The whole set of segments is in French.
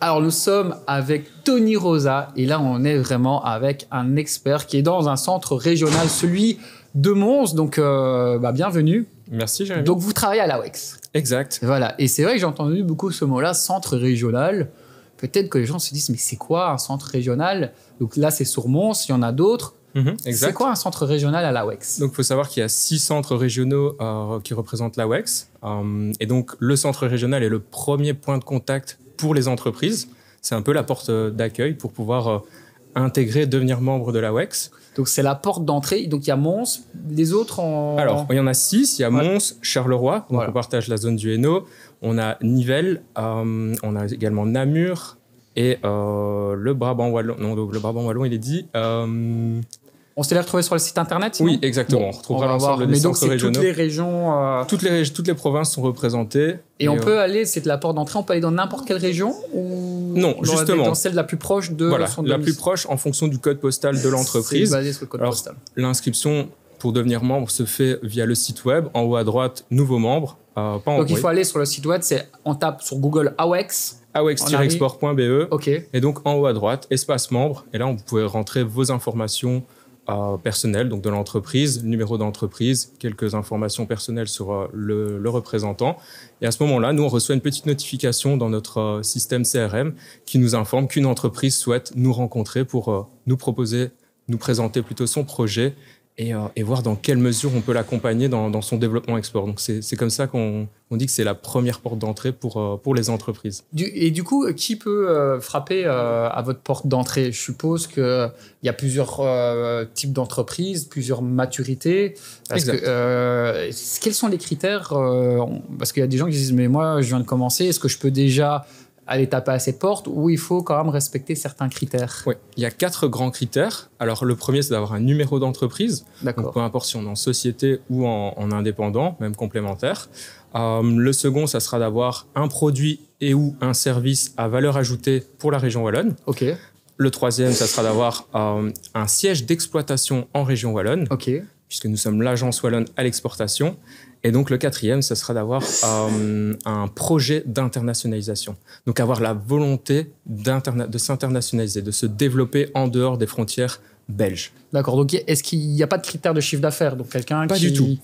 Alors, nous sommes avec Tony Rosa et là, on est vraiment avec un expert qui est dans un centre régional, celui de Mons. Donc, bienvenue. Merci, Jérémy. Donc, vous travaillez à l'AWEX. Exact. Voilà. Et c'est vrai que j'ai entendu beaucoup ce mot-là, centre régional. Peut-être que les gens se disent, mais c'est quoi un centre régional? Donc là, c'est sur Mons, il y en a d'autres. Exact. C'est quoi un centre régional à l'AWEX? Donc, il faut savoir qu'il y a 6 centres régionaux qui représentent l'AWEX. Et donc, le centre régional est le premier point de contact pour les entreprises. C'est un peu la porte d'accueil pour pouvoir intégrer, devenir membre de l'AWEX. Donc, c'est la porte d'entrée. Donc, il y a Mons, les autres en... Alors, il y en a 6. Il y a Mons, Charleroi, donc voilà. On partage la zone du Hainaut. On a Nivelles, on a également Namur et le Brabant Wallon. Non, donc le Brabant Wallon, il est dit... On s'est les retrouvés sur le site internet, sinon? Oui, exactement. On retrouvera l'ensemble des centres régionaux. Toutes les régions... Toutes les provinces sont représentées. Et on peut aller, c'est de la porte d'entrée, on peut aller dans n'importe quelle région ou non, justement. Dans celle la plus proche de son la plus proche en fonction du code postal de l'entreprise. C'est basé sur le code postal. L'inscription pour devenir membre se fait via le site web. En haut à droite, nouveaux membres. Donc il faut aller sur le site web, on tape sur Google AWEX. awex-export.be. Okay. Et donc en haut à droite, espace membre. Et là, vous pouvez rentrer vos informations personnelles, donc de l'entreprise, numéro d'entreprise, quelques informations personnelles sur le représentant. Et à ce moment-là, nous, on reçoit une petite notification dans notre système CRM qui nous informe qu'une entreprise souhaite nous rencontrer pour nous présenter plutôt son projet et voir dans quelle mesure on peut l'accompagner dans son développement export. Donc, c'est comme ça qu'on dit que c'est la première porte d'entrée pour les entreprises. Et du coup, qui peut frapper à votre porte d'entrée? Je suppose qu'il y a plusieurs types d'entreprises, plusieurs maturités. Exact. Quels sont les critères? Parce qu'il y a des gens qui disent, mais moi, je viens de commencer, est-ce que je peux déjà aller taper à ces portes ou il faut quand même respecter certains critères? Oui, il y a 4 grands critères. Alors, le premier, c'est d'avoir un numéro d'entreprise. D'accord. Donc, peu importe si on est en société ou en indépendant, même complémentaire. Le second, ça sera d'avoir un produit et ou un service à valeur ajoutée pour la région Wallonne. OK. Le troisième, ça sera d'avoir un siège d'exploitation en région Wallonne, OK. puisque nous sommes l'agence Wallonne à l'exportation. Et donc, le quatrième, ça sera d'avoir un projet d'internationalisation. Donc, avoir la volonté de s'internationaliser, de se développer en dehors des frontières belges. D'accord. Donc, est-ce qu'il n'y a pas de critère de chiffre d'affaires? Donc, quelqu'un Pas du tout.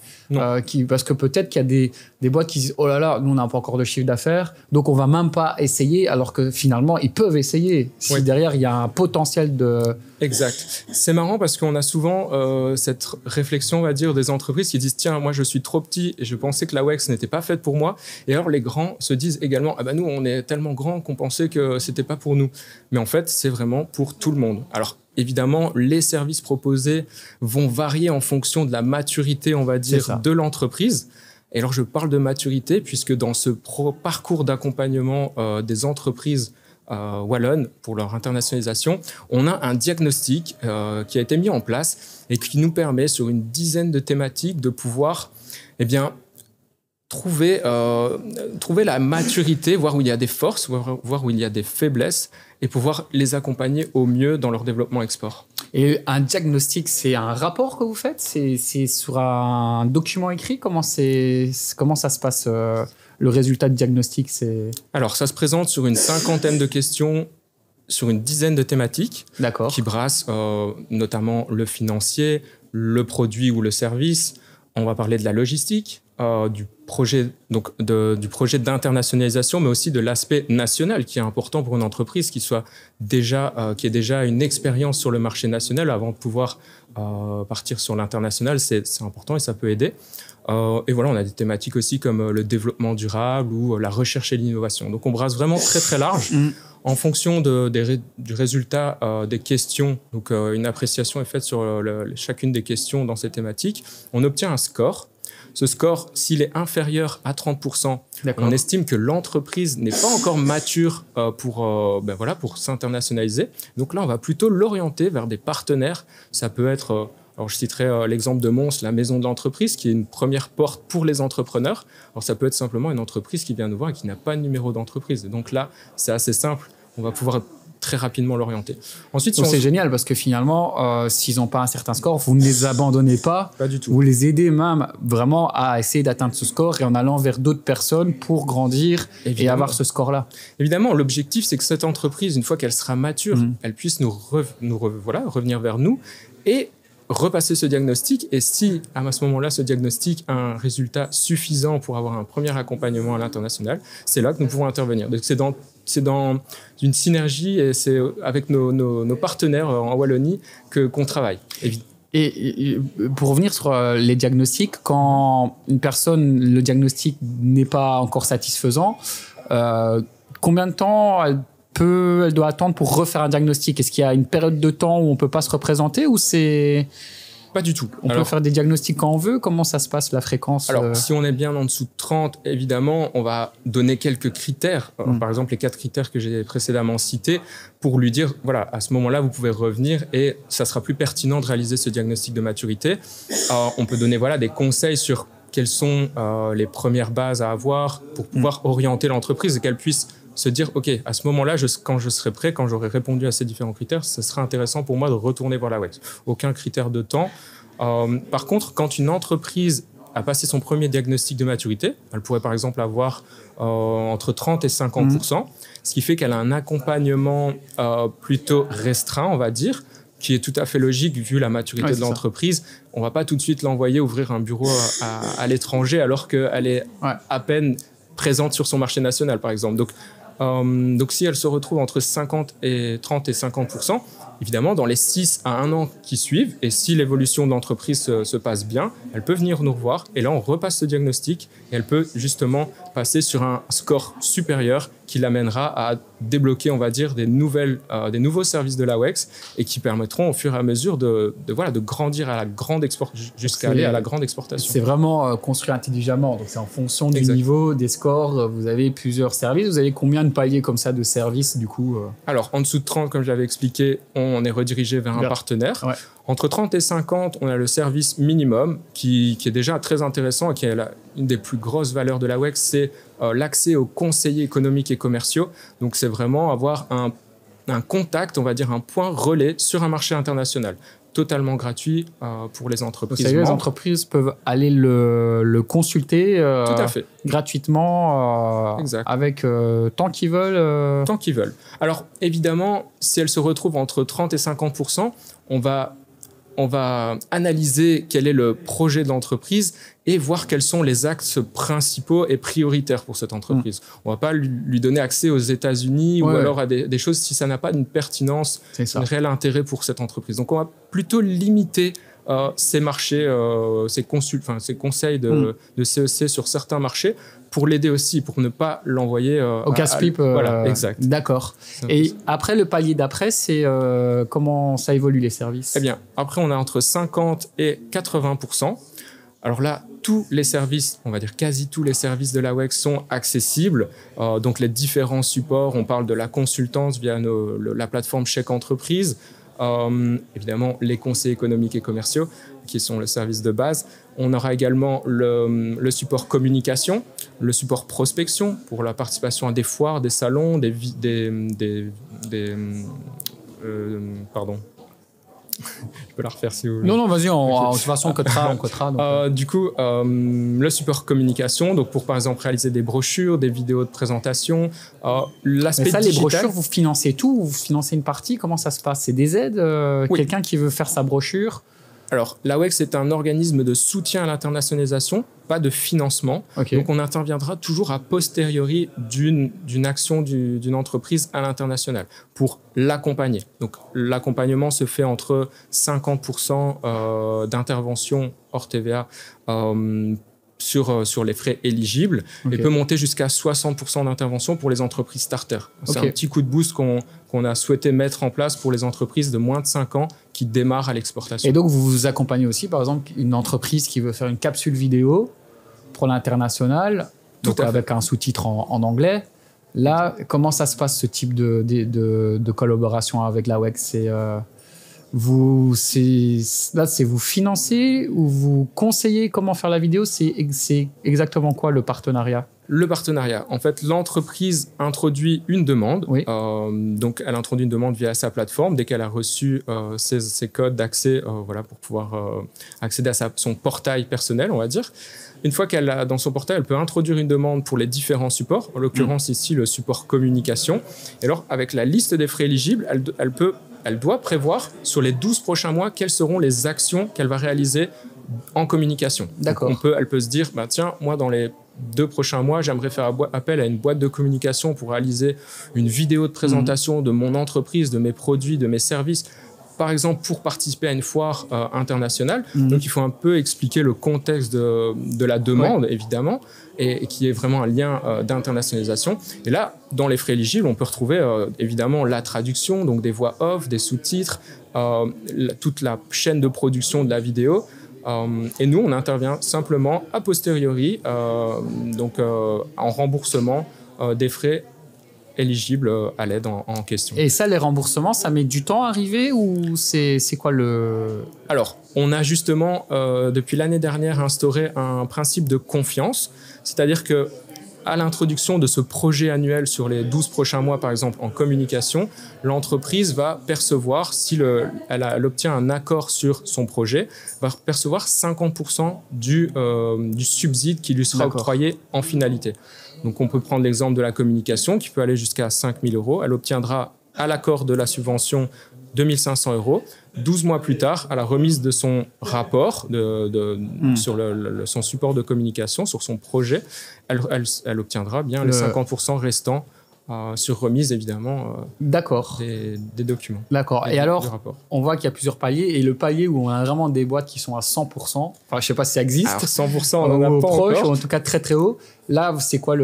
Parce que peut-être qu'il y a des boîtes qui disent « Oh là là, nous, on n'a pas encore de chiffre d'affaires, donc on ne va même pas essayer », alors que finalement, ils peuvent essayer. Si derrière, il y a un potentiel de... Exact. C'est marrant parce qu'on a souvent cette réflexion, on va dire, des entreprises qui disent « Tiens, moi, je suis trop petit et je pensais que l'AWEX n'était pas faite pour moi. » Et alors, les grands se disent également « Ah ben nous, on est tellement grands qu'on pensait que ce n'était pas pour nous. » Mais en fait, c'est vraiment pour tout le monde. Alors, évidemment, les services proposés vont varier en fonction de la maturité, on va dire, de l'entreprise. Et alors, je parle de maturité puisque dans ce parcours d'accompagnement des entreprises wallonnes pour leur internationalisation, on a un diagnostic qui a été mis en place et qui nous permet, sur une dizaine de thématiques, de pouvoir trouver la maturité, voir où il y a des forces, voir où il y a des faiblesses et pouvoir les accompagner au mieux dans leur développement export. Et un diagnostic, c'est un rapport que vous faites? C'est sur un document écrit? Comment ça se passe, le résultat de diagnostic? Alors, ça se présente sur une 50aine de questions, sur une dizaine de thématiques qui brassent notamment le financier, le produit ou le service. On va parler de la logistique, du projet d'internationalisation, mais aussi de l'aspect national qui est important pour une entreprise qui ait déjà une expérience sur le marché national avant de pouvoir partir sur l'international. C'est important et ça peut aider. Et voilà, on a des thématiques aussi comme le développement durable ou la recherche et l'innovation. Donc, on brasse vraiment très, très large. En fonction du résultat des questions, donc une appréciation est faite sur chacune des questions dans ces thématiques. On obtient un score. Ce score, s'il est inférieur à 30%, on estime que l'entreprise n'est pas encore mature pour s'internationaliser. Donc là, on va plutôt l'orienter vers des partenaires. Ça peut être... Alors, je citerai l'exemple de Mons, la maison de l'entreprise, qui est une première porte pour les entrepreneurs. Alors, ça peut être simplement une entreprise qui vient nous voir et qui n'a pas de numéro d'entreprise. Et donc là, c'est assez simple. On va pouvoir très rapidement l'orienter. Ensuite, donc c'est génial parce que finalement, s'ils n'ont pas un certain score, vous ne les abandonnez pas. Pas du tout. Vous les aidez même vraiment à essayer d'atteindre ce score et en allant vers d'autres personnes pour grandir et avoir ce score-là. Évidemment, l'objectif, c'est que cette entreprise, une fois qu'elle sera mature, elle puisse revenir vers nous et repasser ce diagnostic. Et si, à ce moment-là, ce diagnostic a un résultat suffisant pour avoir un premier accompagnement à l'international, c'est là que nous pouvons intervenir. Donc, c'est dans une synergie et c'est avec nos partenaires en Wallonie qu'on travaille. Et pour revenir sur les diagnostics, quand une personne, le diagnostic n'est pas encore satisfaisant, combien de temps elle doit attendre pour refaire un diagnostic? Est-ce qu'il y a une période de temps où on ne peut pas se représenter ou c'est... Pas du tout. On peut faire des diagnostics quand on veut? Comment ça se passe, la fréquence? Alors, si on est bien en dessous de 30, évidemment, on va donner quelques critères. Par exemple, les 4 critères que j'ai précédemment cités pour lui dire, voilà, à ce moment-là, vous pouvez revenir et ça sera plus pertinent de réaliser ce diagnostic de maturité. On peut donner des conseils sur quelles sont les premières bases à avoir pour pouvoir orienter l'entreprise et qu'elle puisse se dire, OK, à ce moment-là, quand je serai prêt, quand j'aurai répondu à ces différents critères, ce sera intéressant pour moi de retourner voir la WEX. Aucun critère de temps. Par contre, quand une entreprise a passé son premier diagnostic de maturité, elle pourrait par exemple avoir entre 30 et 50%, ce qui fait qu'elle a un accompagnement plutôt restreint, on va dire, qui est tout à fait logique vu la maturité de l'entreprise. On ne va pas tout de suite l'envoyer ouvrir un bureau à l'étranger alors qu'elle est à peine présente sur son marché national, par exemple. Donc si elle se retrouve entre 30 et 50%, évidemment, dans les 6 à 1 an qui suivent, et si l'évolution de l'entreprise se passe bien, elle peut venir nous revoir, et là, on repasse ce diagnostic, et elle peut justement passer sur un score supérieur qui l'amènera à débloquer, on va dire, des nouveaux services de la WEX, et qui permettront au fur et à mesure de grandir à la grande jusqu'à aller à la grande exportation. C'est vraiment construit intelligemment, donc c'est en fonction du niveau, des scores, vous avez plusieurs services, vous avez combien de paliers comme ça de services, du coup Alors, en dessous de 30, comme je l'avais expliqué, on est redirigé vers un partenaire. Ouais. Entre 30 et 50, on a le service minimum qui est déjà très intéressant et qui est une des plus grosses valeurs de la WEX, c'est l'accès aux conseillers économiques et commerciaux. Donc, c'est vraiment avoir un contact, on va dire un point relais sur un marché international. Totalement gratuit pour les entreprises. Donc, les entreprises peuvent aller le consulter tout à fait. Gratuitement avec tant qu'ils veulent. Tant qu'ils veulent. Alors, évidemment, si elles se retrouvent entre 30 et 50%, on va analyser quel est le projet de l'entreprise et voir quels sont les axes principaux et prioritaires pour cette entreprise. On ne va pas lui donner accès aux États-Unis ou alors à des choses si ça n'a pas une pertinence, un réel intérêt pour cette entreprise. Donc, on va plutôt limiter ces marchés, ces conseils de CEC sur certains marchés pour l'aider aussi, pour ne pas l'envoyer au casse-pipe. Voilà, exact. D'accord. Et après, le palier d'après, c'est comment ça évolue les services? Eh bien, après, on a entre 50 et 80%. Alors là, tous les services, on va dire quasi tous les services de la WEX sont accessibles. Donc, les différents supports, on parle de la consultance via la plateforme Chèque Entreprise. Évidemment, les conseils économiques et commerciaux, qui sont le service de base. On aura également le support communication, le support prospection pour la participation à des foires, des salons, pardon. Je peux la refaire si vous voulez. Non, vas-y, de toute façon, on cotera. Du coup, le support communication, donc pour par exemple réaliser des brochures, des vidéos de présentation. L'aspect digital. Les brochures, vous financez tout? Vous financez une partie? Comment ça se passe? C'est des aides? Quelqu'un qui veut faire sa brochure? Alors, la WEX est un organisme de soutien à l'internationalisation, pas de financement. Okay. Donc, on interviendra toujours a posteriori d'une action d'une entreprise à l'international pour l'accompagner. Donc, l'accompagnement se fait entre 50% d'intervention hors TVA sur les frais éligibles et peut monter jusqu'à 60% d'intervention pour les entreprises starter. C'est un petit coup de boost qu'on a souhaité mettre en place pour les entreprises de moins de 5 ans qui démarrent à l'exportation. Et donc, vous accompagnez aussi, par exemple, une entreprise qui veut faire une capsule vidéo pour l'international, donc avec un sous-titre en anglais. Là, comment ça se passe, ce type de collaboration avec la WEX? C'est vous financez ou vous conseillez comment faire la vidéo? C'est exactement quoi le partenariat? Le partenariat. En fait, l'entreprise introduit une demande. Oui. Donc, elle introduit une demande via sa plateforme. Dès qu'elle a reçu ses codes d'accès voilà, pour pouvoir accéder à son portail personnel, on va dire. Une fois qu'elle a dans son portail, elle peut introduire une demande pour les différents supports. En l'occurrence, ici, le support communication. Et alors, avec la liste des frais éligibles, elle doit prévoir sur les 12 prochains mois quelles seront les actions qu'elle va réaliser en communication. D'accord. Elle peut se dire, bah, tiens, moi, dans les 2 prochains mois, j'aimerais faire appel à une boîte de communication pour réaliser une vidéo de présentation de mon entreprise, de mes produits, de mes services, par exemple pour participer à une foire internationale. Donc, il faut un peu expliquer le contexte de la demande, évidemment, et qui est vraiment un lien d'internationalisation. Et là, dans les frais éligibles, on peut retrouver évidemment la traduction, donc des voix off, des sous-titres, toute la chaîne de production de la vidéo. Et nous, on intervient simplement a posteriori, donc en remboursement des frais éligibles à l'aide en question. Et ça, les remboursements, ça met du temps à arriver ou c'est quoi le... Alors, on a justement, depuis l'année dernière, instauré un principe de confiance, c'est-à-dire que à l'introduction de ce projet annuel sur les 12 prochains mois, par exemple, en communication, l'entreprise va percevoir, si elle obtient un accord sur son projet, va percevoir 50% du subside qui lui sera octroyé en finalité. Donc, on peut prendre l'exemple de la communication qui peut aller jusqu'à 5 000 €. Elle obtiendra à l'accord de la subvention 2 500 €. 12 mois plus tard, à la remise de son rapport sur son support de communication, sur son projet, elle obtiendra bien les 50% restants sur remise, évidemment, des documents. D'accord. Et alors, on voit qu'il y a plusieurs paliers. Et le palier où on a vraiment des boîtes qui sont à 100%, enfin, je ne sais pas si ça existe. Alors, 100%, on n'en a pas proche, encore. ou en tout cas très, très haut. Là, c'est quoi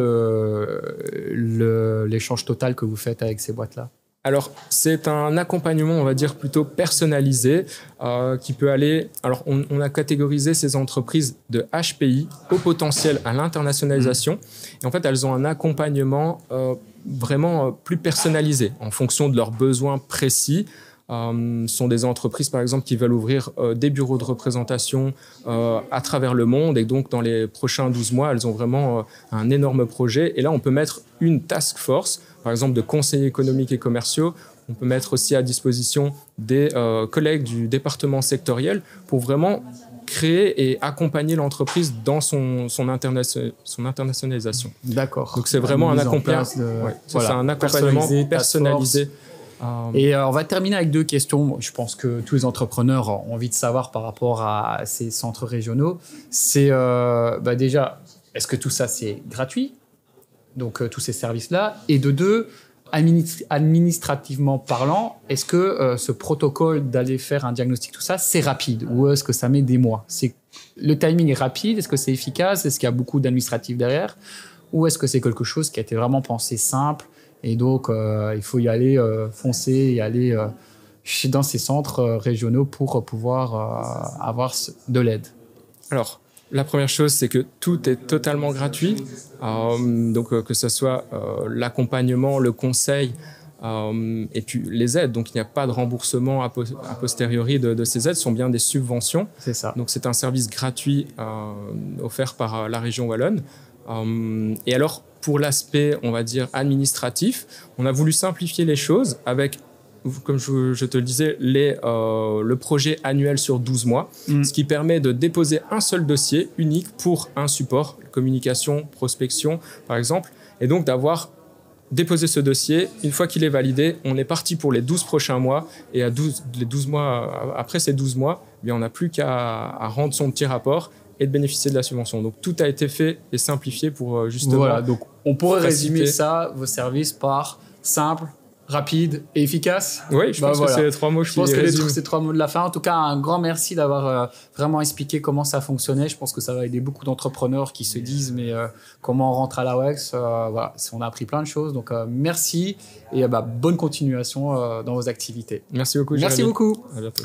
l'échange total que vous faites avec ces boîtes-là ? Alors, c'est un accompagnement, on va dire, plutôt personnalisé qui peut aller... Alors, on a catégorisé ces entreprises de HPI au potentiel à l'internationalisation. Et en fait, elles ont un accompagnement vraiment plus personnalisé en fonction de leurs besoins précis. Sont des entreprises, par exemple, qui veulent ouvrir des bureaux de représentation à travers le monde. Et donc, dans les prochains 12 mois, elles ont vraiment un énorme projet. Et là, on peut mettre une task force, par exemple, de conseillers économiques et commerciaux. On peut mettre aussi à disposition des collègues du département sectoriel pour vraiment créer et accompagner l'entreprise dans son internationalisation. D'accord. Donc, c'est vraiment un accompagnement personnalisé. Et on va terminer avec 2 questions. Je pense que tous les entrepreneurs ont envie de savoir par rapport à ces centres régionaux. C'est déjà, est-ce que tout ça, c'est gratuit ? Donc, tous ces services-là. Et de 2, administrativement parlant, est-ce que ce protocole d'aller faire un diagnostic, tout ça, c'est rapide ou est-ce que ça met des mois ? Le timing est rapide ? Est-ce que c'est efficace ? Est-ce qu'il y a beaucoup d'administratifs derrière ? Ou est-ce que c'est quelque chose qui a été vraiment pensé simple ? Et donc, il faut y aller, foncer, y aller dans ces centres régionaux pour pouvoir avoir de l'aide. Alors, la première chose, c'est que tout est totalement gratuit. Donc, que ce soit l'accompagnement, le conseil et puis les aides. Donc, il n'y a pas de remboursement a posteriori de ces aides. Ce sont bien des subventions. C'est ça. Donc, c'est un service gratuit offert par la région Wallonne. Et alors, pour l'aspect, on va dire, administratif, on a voulu simplifier les choses avec, comme je te le disais, le projet annuel sur 12 mois, ce qui permet de déposer un seul dossier unique pour un support, communication, prospection, par exemple, et donc d'avoir déposé ce dossier. Une fois qu'il est validé, on est parti pour les 12 prochains mois, et après ces 12 mois, eh bien, on n'a plus qu'à rendre son petit rapport et de bénéficier de la subvention. Donc, tout a été fait et simplifié pour justement... Voilà, donc on pourrait résumer ça, vos services, par simple, rapide et efficace. Oui, je pense que c'est les 3 mots. Je pense que c'est les 3 mots de la fin. En tout cas, un grand merci d'avoir vraiment expliqué comment ça fonctionnait. Je pense que ça va aider beaucoup d'entrepreneurs qui se disent mais comment on rentre à la WEX. Voilà, on a appris plein de choses. Donc, merci et bonne continuation dans vos activités. Merci beaucoup, Jérémy. Merci beaucoup. À bientôt.